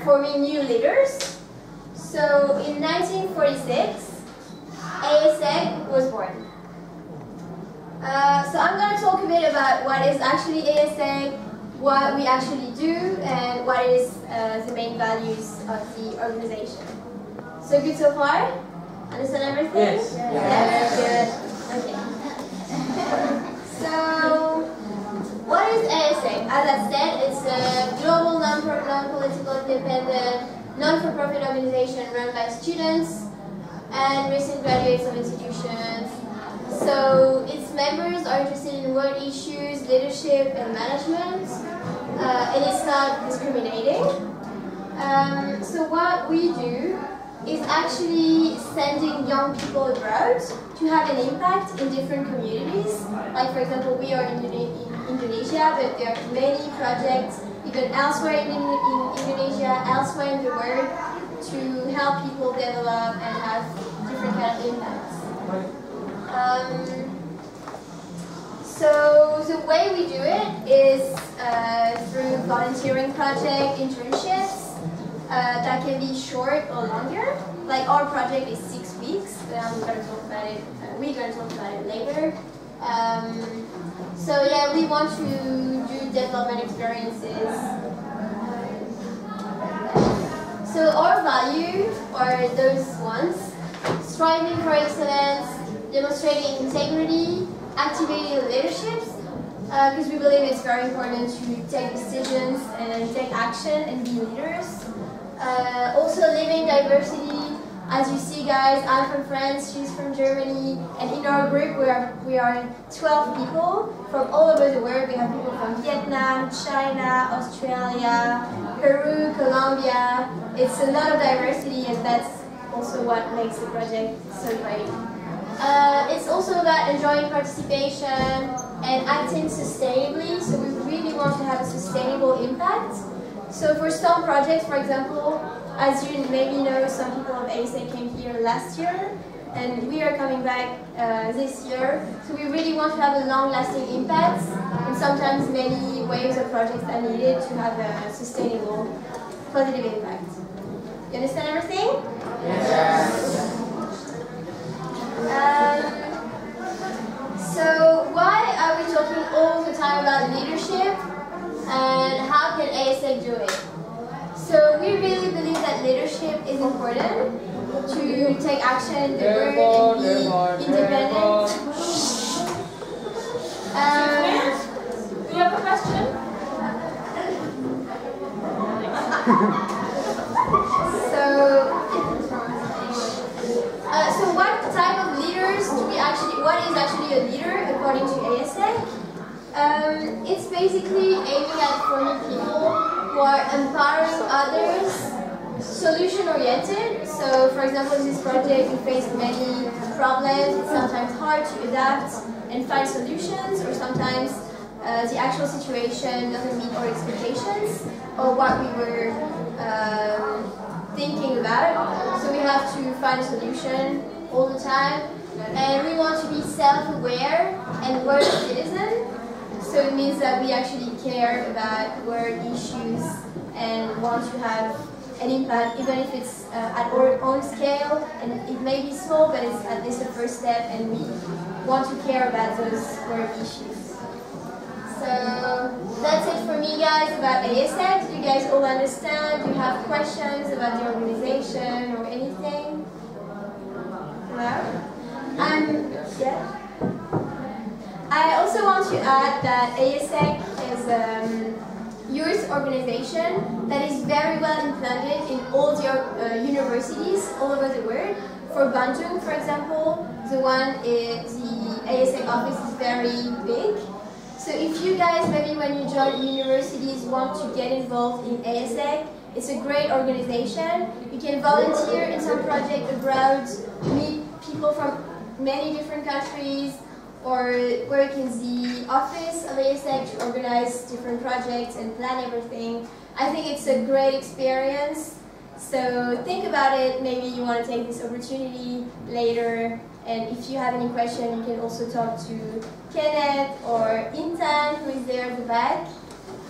forming new leaders. So in 1946, AIESEC was born. So I'm going to talk a bit about what is actually AIESEC, what we actually do, and what is the main values of the organization. So good so far? Understand everything? Yes. Yes? Good. Okay. So, what is AIESEC? As I said, it's a global non-political, independent, non-for-profit organization run by students and recent graduates of institutions. So its members are interested in world issues, leadership and management, and it's not discriminating. So what we do is actually sending young people abroad to have an impact in different communities. Like for example, we are in Indonesia, but there are many projects even elsewhere in Indonesia, elsewhere in the world, to help people develop and have different kind of impacts. So the way we do it is through volunteering project, internships that can be short or longer. Like our project is 6 weeks, but I'm going to talk about it. We're going to talk about it later. So yeah, we want to do development experiences. So our values are those ones: striving for excellence, demonstrating integrity, activating leaderships, because we believe it's very important to take decisions and take action and be leaders. Also living diversity. As you see, guys, I'm from France, she's from Germany, and in our group we are 12 people from all over the world. We have people from Vietnam, China, Australia, Peru, Colombia. It's a lot of diversity, and that's also what makes the project so great. It's also about enjoying participation and acting sustainably, so we really want to have a sustainable impact. So for some projects, for example, as you maybe know, some people of AIESEC came here last year, and we are coming back this year. So we really want to have a long-lasting impact, and sometimes many waves of projects are needed to have a sustainable, positive impact. You understand everything? Yes. So why are we talking all the time about leadership, and how can AIESEC do it? So we really believe that leadership is important to take action in the world and be independent. Do you have a question? So what type of leaders do we actually, what is actually a leader according to AIESEC? It's basically aiming at forming people who are empowering others, solution-oriented. So for example, in this project we face many problems. It's sometimes hard to adapt and find solutions, or sometimes the actual situation doesn't meet our expectations or what we were thinking about. So we have to find a solution all the time, and we want to be self-aware and world citizen. So it means that we actually care about world issues and want to have an impact, even if it's at our own scale, and it may be small, but it's at least the first step, and we want to care about those world issues. So that's it for me, guys, about AIESEC. Do you guys all understand? Do you have questions about the organization or anything? No? Yeah. I also want to add that AIESEC is a youth organization that is very well implemented in all the universities all over the world. For Bandung, for example, the AIESEC office is very big. So if you guys, maybe when you join universities, want to get involved in AIESEC, it's a great organization. You can volunteer in some project abroad, meet people from many different countries, or work in the office of AIESEC to organize different projects and plan everything. I think it's a great experience. So think about it. Maybe you want to take this opportunity later. And if you have any question, you can also talk to Kenneth or Intan, who is there at the back,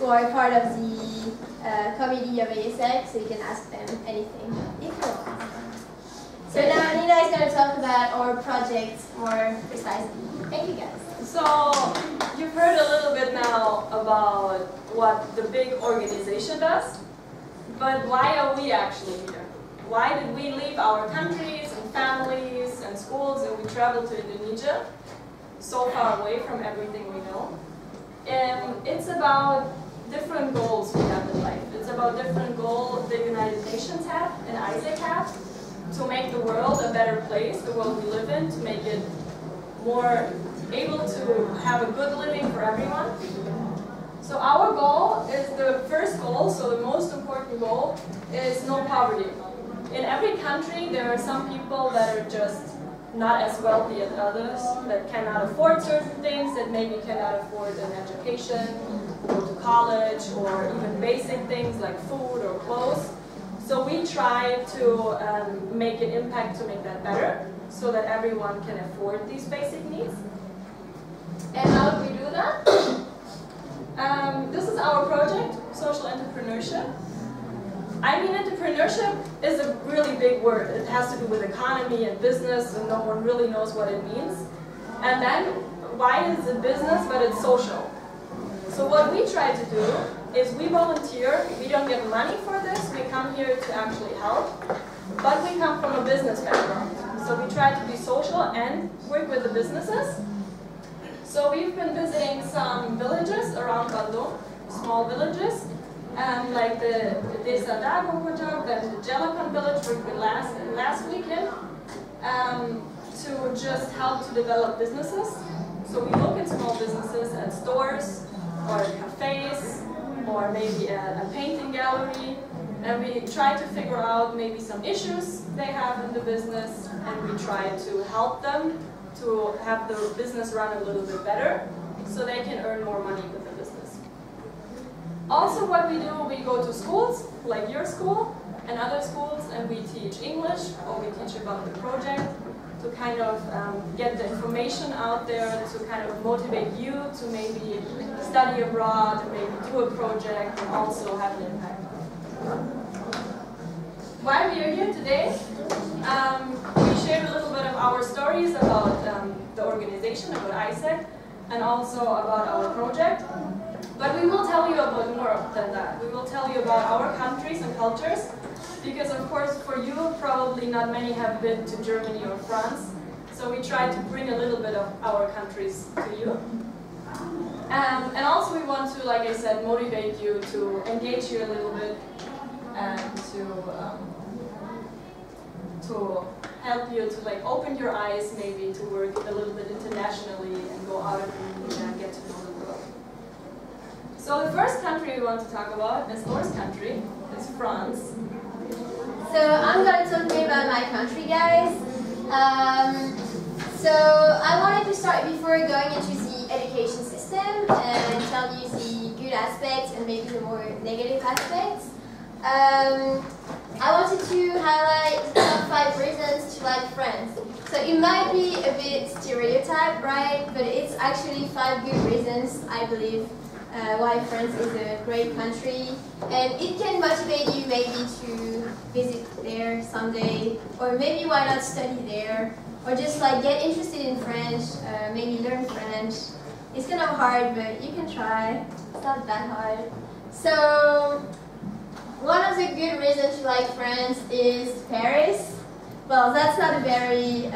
who are part of the committee of AIESEC, so you can ask them anything if you want. So now Nina is going to talk about our project more precisely. Thank you guys. So you've heard a little bit now about what the big organization does, but why are we actually here? Why did we leave our countries and families and schools and we traveled to Indonesia, so far away from everything we know? And it's about different goals we have in life. It's about different goals the United Nations have and AIESEC have to make the world a better place, the world we live in, to make it more able to have a good living for everyone. So our goal is the first goal, so the most important goal is no poverty. In every country there are some people that are just not as wealthy as others, that cannot afford certain things, that maybe cannot afford an education, go to college, or even basic things like food or clothes. So we try to make an impact to make that better, so that everyone can afford these basic needs. And how do we do that? This is our project, social entrepreneurship. I mean, entrepreneurship is a really big word. It has to do with economy and business, and no one really knows what it means. And then, why is it business, but it's social? So what we try to do is we volunteer. We don't get money for this. We come here to actually help. But we come from a business background. So we try to be social and work with the businesses. So we've been visiting some villages around Bandung, small villages, like the Desa Dago Pojok and the Jelapan village we've been last weekend, to just help to develop businesses. So we look at small businesses at stores or cafes or maybe a painting gallery, and we try to figure out maybe some issues they have in the business, and we try to help them to have the business run a little bit better so they can earn more money with the business. Also what we do, we go to schools, like your school and other schools, and we teach English, or we teach about the project to kind of get the information out there, to kind of motivate you to maybe study abroad, and maybe do a project and also have an impact. Why we are here today? We shared a little bit of our stories about the organization, about AIESEC, and also about our project. But we will tell you about more than that. We will tell you about our countries and cultures, because of course for you, probably not many have been to Germany or France. So we try to bring a little bit of our countries to you. And also we want to, like I said, motivate you to engage you a little bit and to help you to like open your eyes maybe to work a little bit internationally and go out of Indonesia and get to know the world. So the first country we want to talk about is Laura's country, is France. So I'm going to talk to you about my country, guys. So I wanted to start before going into the education system and tell you the good aspects and maybe the more negative aspects. I wanted to highlight top 5 reasons to like France. So it might be a bit stereotyped, right? But it's actually 5 good reasons, I believe, why France is a great country. And it can motivate you maybe to visit there someday, or maybe why not study there, or just like get interested in French, maybe learn French. It's kind of hard, but you can try. It's not that hard. So one of the good reasons to like France is Paris. Well, that's not a very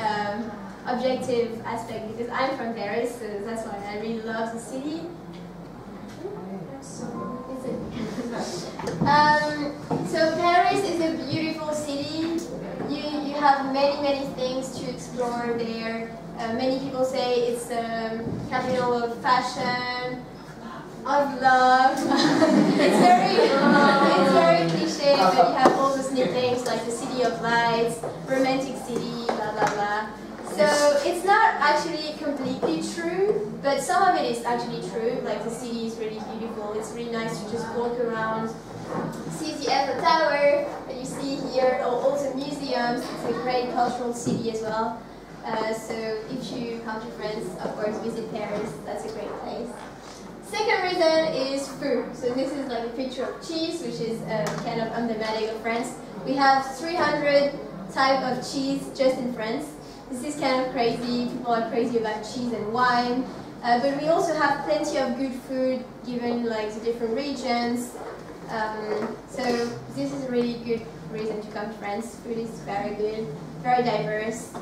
objective aspect because I'm from Paris, so that's why I really love the city. So Paris is a beautiful city. You have many things to explore there. Many people say it's the capital of fashion, of love. It's very cliche, but you have all those neat things like the city of lights, romantic city, blah blah blah. So it's not actually completely true, but some of it is actually true. Like the city is really beautiful. It's really nice to just walk around, see the Eiffel Tower that you see here, or also museums. It's a great cultural city as well. So if you come to France, of course, visit Paris. That's a great place. Second reason is food. So this is like a picture of cheese, which is kind of emblematic of France. We have 300 types of cheese just in France. This is kind of crazy. People are crazy about cheese and wine. But we also have plenty of good food given like the different regions. So this is a really good reason to come to France. Food is very good, very diverse.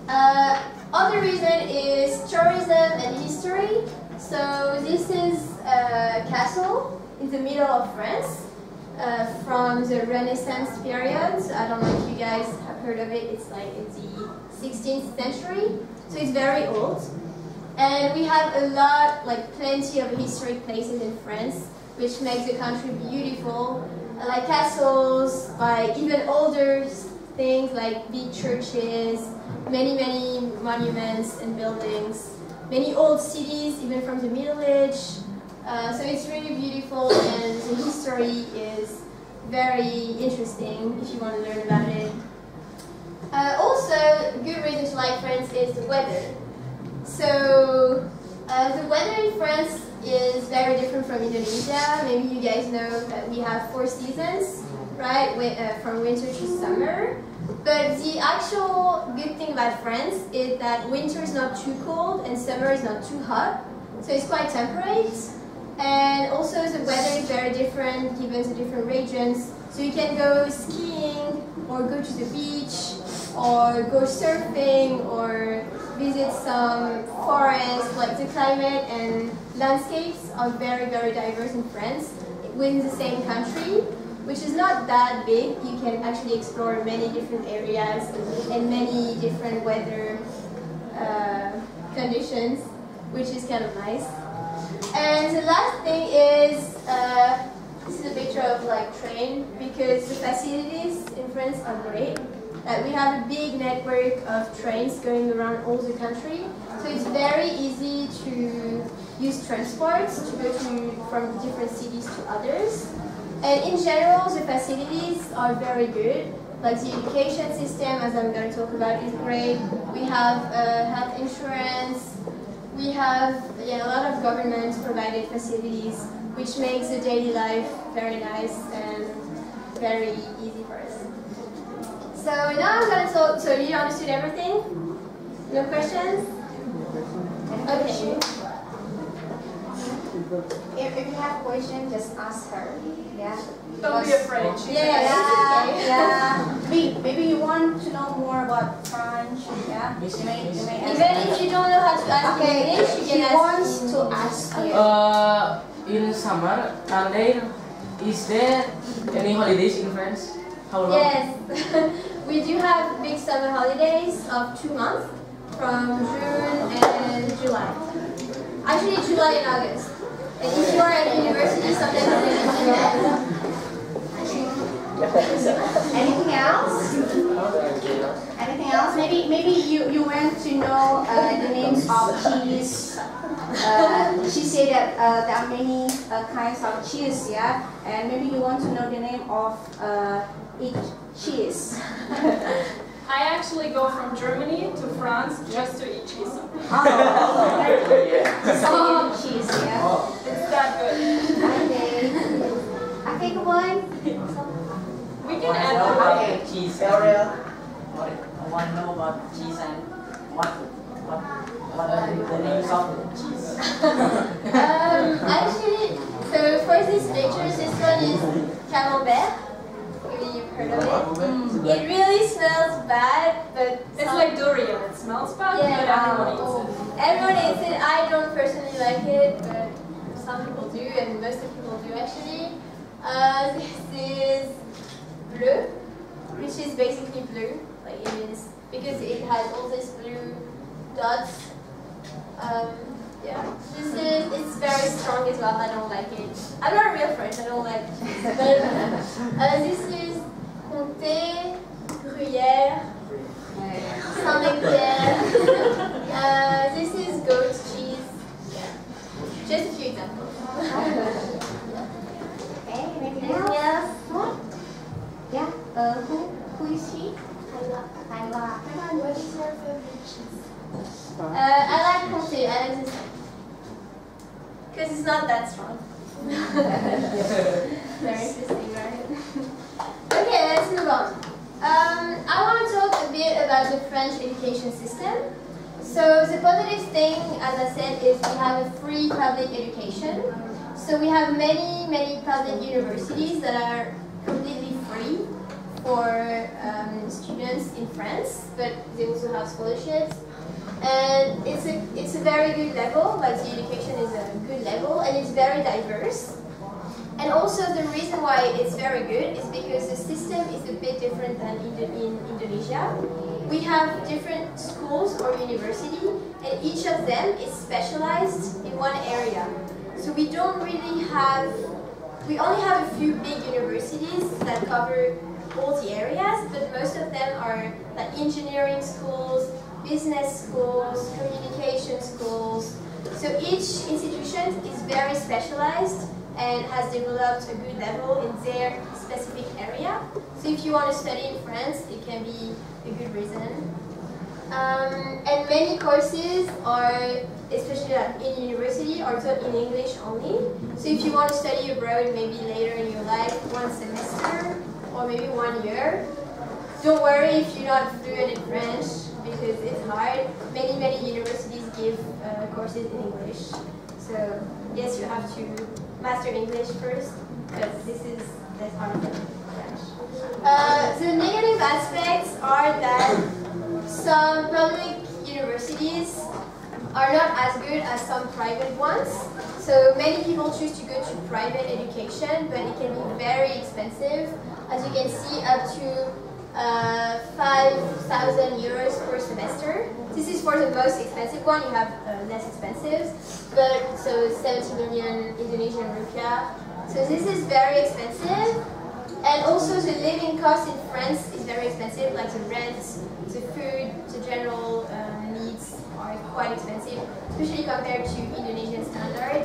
Other reason is tourism and history. So this is a castle in the middle of France from the Renaissance period. So I don't know if you guys have heard of it. It's like in the 16th century. So it's very old. And we have a lot, like plenty of historic places in France, which makes the country beautiful. Like castles, like even older things like big churches, many monuments and buildings, many old cities, even from the Middle Age. So it's really beautiful, and the history is very interesting if you want to learn about it. Also, a good reason to like France is the weather. So the weather in France is very different from Indonesia. Maybe you guys know that we have 4 seasons, right? From winter to summer. But the actual good thing about France is that winter is not too cold and summer is not too hot. So it's quite temperate. And also the weather is very different given the different regions. So you can go skiing or go to the beach or go surfing or visit some forests. Like the climate and landscapes are very diverse in France within the same country, which is not that big. You can actually explore many different areas and many different weather conditions, which is kind of nice. And the last thing is, this is a picture of like train, because the facilities in France are great. We have a big network of trains going around all the country, so it's very easy to use transport to go from different cities to others. And in general, the facilities are very good. Like the education system, as I'm going to talk about, is great. We have health insurance. We have a lot of government-provided facilities, which makes the daily life very nice and very easy for us. So now I'm going to talk. So you understood everything? No questions? Okay. If you have a question, just ask her. Yeah. Don't be afraid. Yeah. Maybe you want to know more about French. Yeah. You may ask. Even if you don't know how to ask in English, you can ask. Wants to ask you. In summer, is there any holidays in France? How long? Yes. We do have big summer holidays of 2 months, from June and July. Actually, July and August. And if you are at university, sometimes Anything else? Anything else? Maybe you want to know the names of cheese. She said that there are many kinds of cheese, yeah, and maybe you want to know the name of each cheese. I actually go from Germany to France just to eat cheese. So cheese, yeah. It's that good. Okay, come on. We can add more. Okay. Cheese. Ariel, I want to know about cheese and what are the names of the cheese? actually, so for this picture, this one is camembert. Maybe you've heard of it. It really smells bad, but It's like durian. It smells bad, but everyone eats it. Everyone eats it. I don't personally like it, but some people do, and most of people do actually. This is bleu, which is basically blue, like it means, because it has all these blue dots. It's very strong as well. I don't like it. I'm not real French. I don't like cheese. But this is comté, gruyère, Saint-Nectaire. This is goat cheese. Yeah. Just a few examples. Okay, anything else? Yeah. Who is she? Ayla. What is your favorite cheese? I like comté. I like this because it's not that strong. Very interesting, right? Okay, let's move on. I want to talk a bit about the French education system. So the positive thing, as I said, is we have a free public education. So we have many public universities that are completely free for students in France, but they also have scholarships. And it's a very good level, like the education is a good level, and it's very diverse. And also the reason why it's very good is because the system is a bit different than in Indonesia. We have different schools or university, and each of them is specialized in one area. So we don't really have, we only have a few big universities that cover all the areas, but most of them are like engineering schools, business schools, communication schools. So each institution is very specialized and has developed a good level in their specific area. So if you want to study in France, it can be a good reason. And many courses are, especially in university, are taught in English only. So if you want to study abroad, maybe later in your life, 1 semester or maybe 1 year, don't worry if you're not fluent in French, because it's hard. Many universities give courses in English. So yes, you have to master English first, but this is less hard than French. The negative aspects are that some public universities are not as good as some private ones. So many people choose to go to private education, but it can be very expensive. As you can see, up to 5,000 euros per semester. This is for the most expensive one. You have less expensive, but so 70 million Indonesian rupiah. So this is very expensive, and also the living cost in France is very expensive. Like the rent, the food, the general needs are quite expensive, especially compared to Indonesian standard.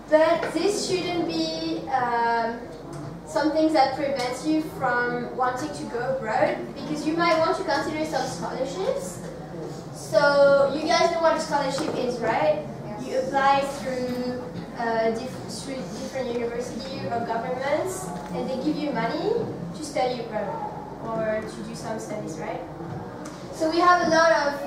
But this shouldn't be something that prevents you from wanting to go abroad, because you might want to consider some scholarships. So you guys know what a scholarship is, right? You apply through different universities or governments, and they give you money to study abroad or to do some studies, right? So we have a lot of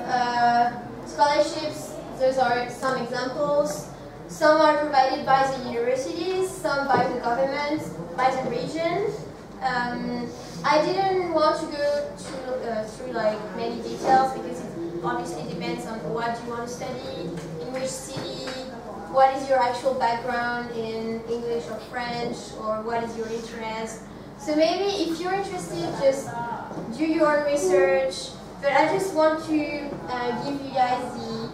scholarships. Those are some examples. Some are provided by the universities, some by the government, by the region. I didn't want to go through like many details, because it obviously depends on what you want to study, in which city, what is your actual background in English or French, or what is your interest. So maybe if you're interested, just do your research. But I just want to give you guys the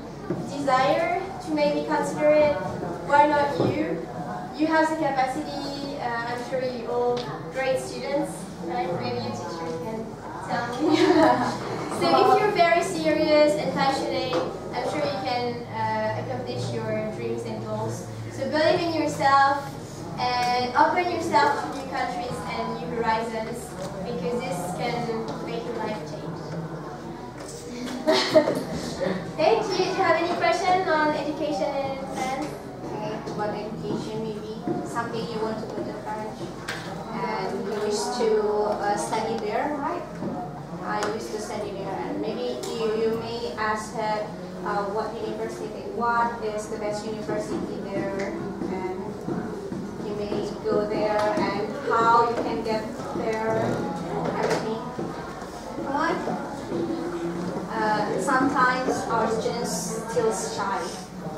desire to maybe consider it. Why not you? You have the capacity. I'm sure you're all great students, right? Maybe your teacher can tell me. So if you're very serious and passionate, I'm sure you can accomplish your dreams and goals. So believe in yourself and open yourself to new countries and new horizons, because this can make your life change. Hey, do you have any question on education in France? Okay, about education, maybe someday you want to go to France and you wish to study there, right? I wish to study there, and maybe you may ask her what university, what is the best university there, and you may go there and how you can get there, everything. Come on. Sometimes our students feel shy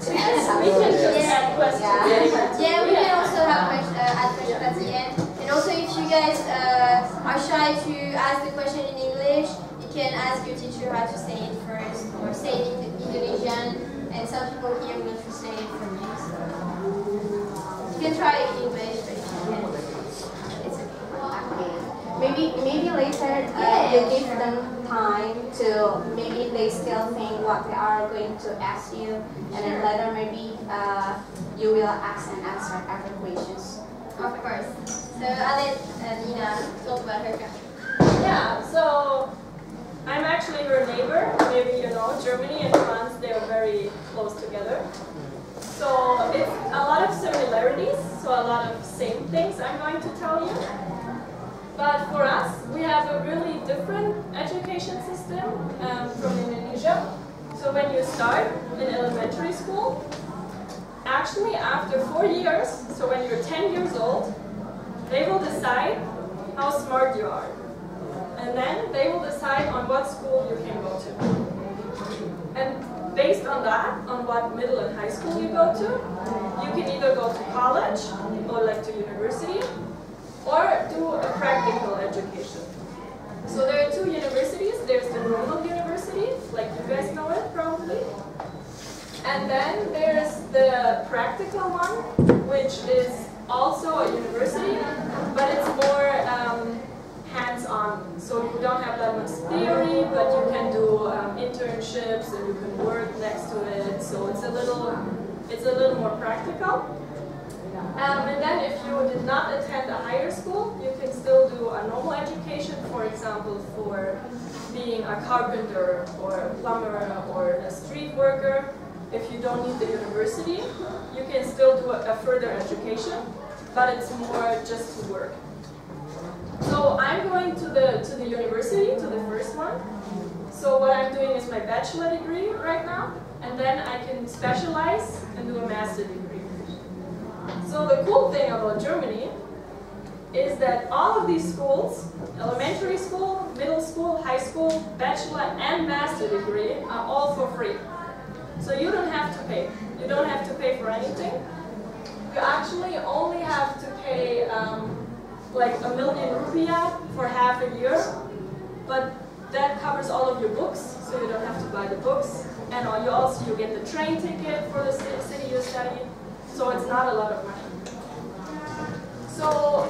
to ask something. We can just add questions. Yeah, we can also have add questions at the end. And also, if you guys are shy to ask the question in English, you can ask your teacher how to say it first, or say it in Indonesian, and some people here will translate it for you. So you can try it in English, but if you can't, it's okay. Maybe later you give them time to, maybe they still think what they are going to ask you, and then later maybe you will ask and answer other questions. Of course. So I'll let Nina talk about her country. Yeah, so I'm actually her neighbor. Maybe you know, Germany and France, they are very close together. So it's a lot of similarities, so a lot of same things I'm going to tell you. But for us, we have a really different education system from Indonesia. So when you start in elementary school, actually after 4 years, so when you're 10 years old, they will decide how smart you are. And then they will decide on what school you can go to. And based on that, on what middle and high school you go to, you can either go to college or like to university or do a practical education. So there are 2 universities. There's the normal university, like you guys know it probably. And then there's the practical one, which is also a university, but it's more hands-on. So you don't have that much theory, but you can do internships and you can work next to it. So it's a little more practical. And then if you did not attend a higher school, you can still do a normal education, for example, for being a carpenter or a plumber or a street worker. If you don't need the university, you can still do a further education, but it's more just to work. So I'm going to the university, to the first one. So what I'm doing is my bachelor degree right now, and then I can specialize and do a master degree. So the cool thing about Germany is that all of these schools, elementary school, middle school, high school, bachelor and master degree, are all for free. So you don't have to pay. You don't have to pay for anything. You actually only have to pay like 1 million rupiah for half a year, but that covers all of your books, so you don't have to buy the books. And you get the train ticket for the city you study, so it's not a lot of money. So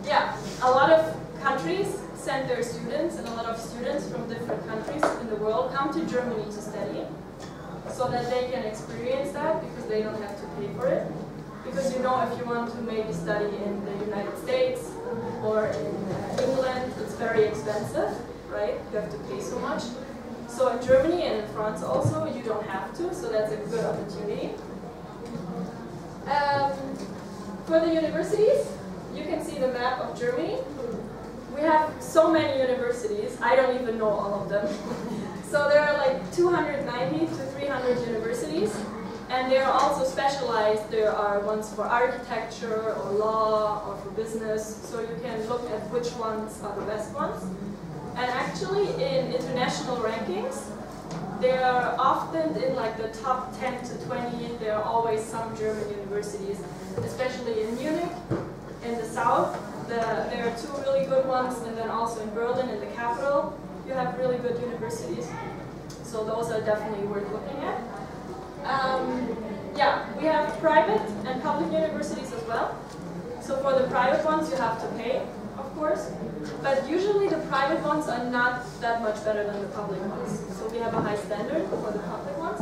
yeah, a lot of countries send their students, and a lot of students from different countries in the world come to Germany to study, so that they can experience that because they don't have to pay for it. Because you know, if you want to maybe study in the United States or in England, it's very expensive, right? You have to pay so much. So in Germany and in France also, you don't have to, so that's a good opportunity. For the universities, you can see the map of Germany. We have so many universities, I don't even know all of them. So there are like 290 to 300 universities, and they're also specialized. There are ones for architecture or law or for business, so you can look at which ones are the best ones. And actually in international rankings, they are often in like the top 10 to 20. There are always some German universities, especially in Munich, in the south. There are 2 really good ones, and then also in Berlin, in the capital, you have really good universities. So those are definitely worth looking at. Yeah, we have private and public universities as well. So for the private ones, you have to pay, of course. But usually the private ones are not that much better than the public ones. So we have a high standard for the public ones.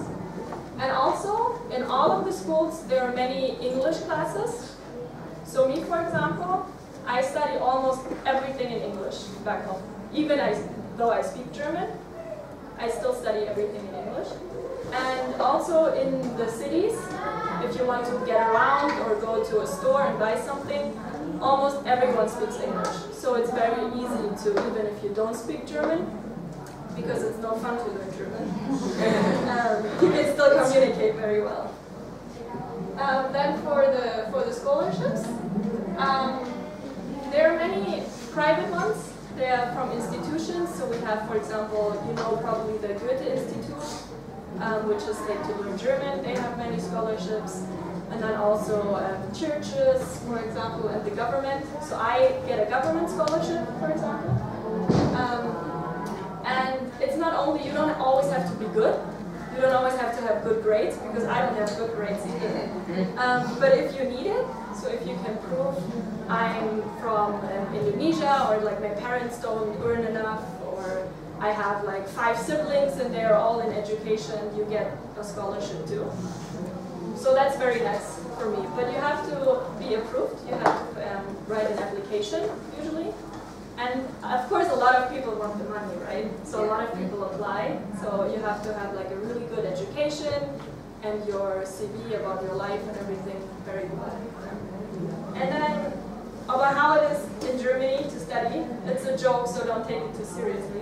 And also, in all of the schools, there are many English classes. So me, for example, I study almost everything in English back home. Even though I speak German, I still study everything in English. And also in the cities, if you want to get around or go to a store and buy something, almost everyone speaks English. So it's very easy to, even if you don't speak German, because it's no fun to learn German, you can still communicate very well. Then for the scholarships, there are many private ones. They are from institutions. So we have, for example, you know probably the Goethe Institute, which is like to learn German. They have many scholarships. And then also churches, for example, and the government. So I get a government scholarship, for example. And it's not only, you don't always have to be good. You don't always have to have good grades, because I don't have good grades either. But if you need it, so if you can prove I'm from Indonesia, or like my parents don't earn enough, or I have like 5 siblings and they're all in education, you get a scholarship too. So that's very nice for me. But you have to be approved. You have to write an application, usually. And of course, a lot of people want the money, right? So a lot of people apply. So you have to have like a really good education. and your CV about your life and everything very good. And then about how it is in Germany to study. It's a joke, so don't take it too seriously.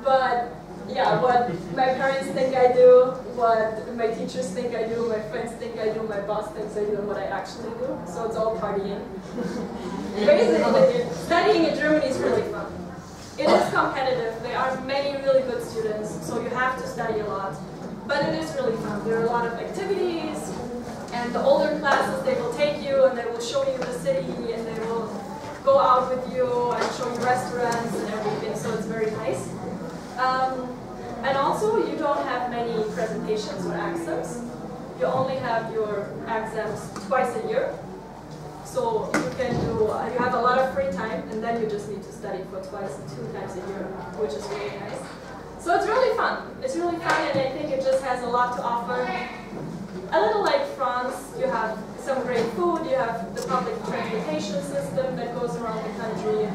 But yeah, what my parents think I do, what my teachers think I do, my friends think I do, my boss thinks I do, and what I actually do. So it's all partying. Basically, studying in Germany is really fun. It is competitive. There are many really good students, so you have to study a lot. But it is really fun. There are a lot of activities, and the older classes, they will take you and they will show you the city, and they will go out with you and show you restaurants and everything, so it's very nice. And also, you don't have many presentations or exams. You only have your exams twice a year. So you can do, you have a lot of free time, and then you just need to study for 2 times a year, which is really nice. So it's really fun. It's really fun, and I think it just has a lot to offer. A little like France, you have some great food, you have the public transportation system that goes around the country,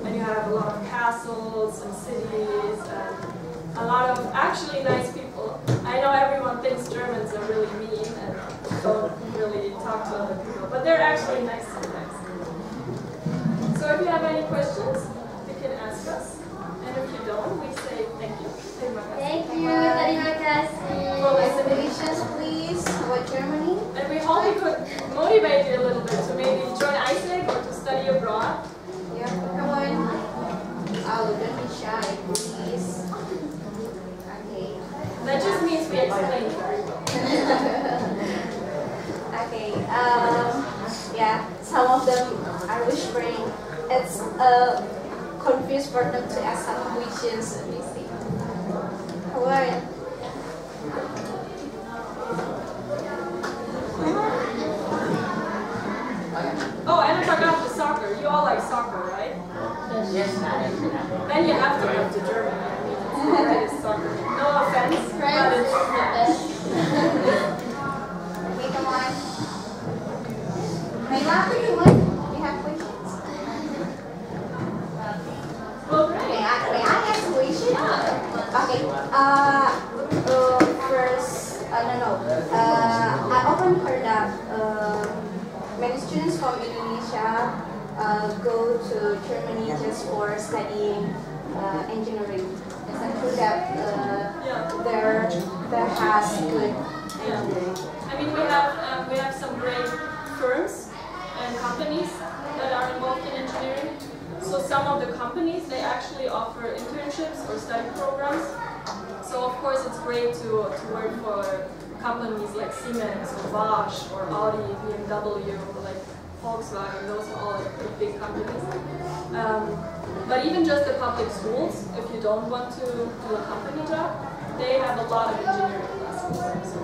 and you have a lot of castles and cities, and a lot of actually nice people. I know everyone thinks Germans are really mean and don't really talk to other people, but they're actually nice sometimes. So if you have any questions, you can ask us. And if you don't, we say thank you. Thank you. Terima kasih. Well, explanations, please, about Germany. And we hope we could motivate you a little bit to maybe join AIESEC or to study abroad. Yeah, come on. Oh, don't be shy, please. Okay. That just means we explained very well. Okay. Yeah, some of them are whispering. It's confused for them to ask some questions. Let me see. Come on. Oh, and I forgot the soccer. You all like soccer, right? Yes. Then you have to come to Germany. I mean, it's the greatest soccer. No offense, but it's the best. Okay, come on. Mayla, what? You have questions? Well, great. May I ask a question? Okay. First, I often heard that many students from Indonesia go to Germany just for studying engineering. Is that true that there has good engineering? I mean, we have some great firms and companies that are involved in engineering. So some of the companies, they actually offer internships or study programs. So of course it's great to work for companies like Siemens or Bosch or Audi, BMW, like Volkswagen, those are all big companies. But even just the public schools, if you don't want to do a company job, they have a lot of engineering classes. So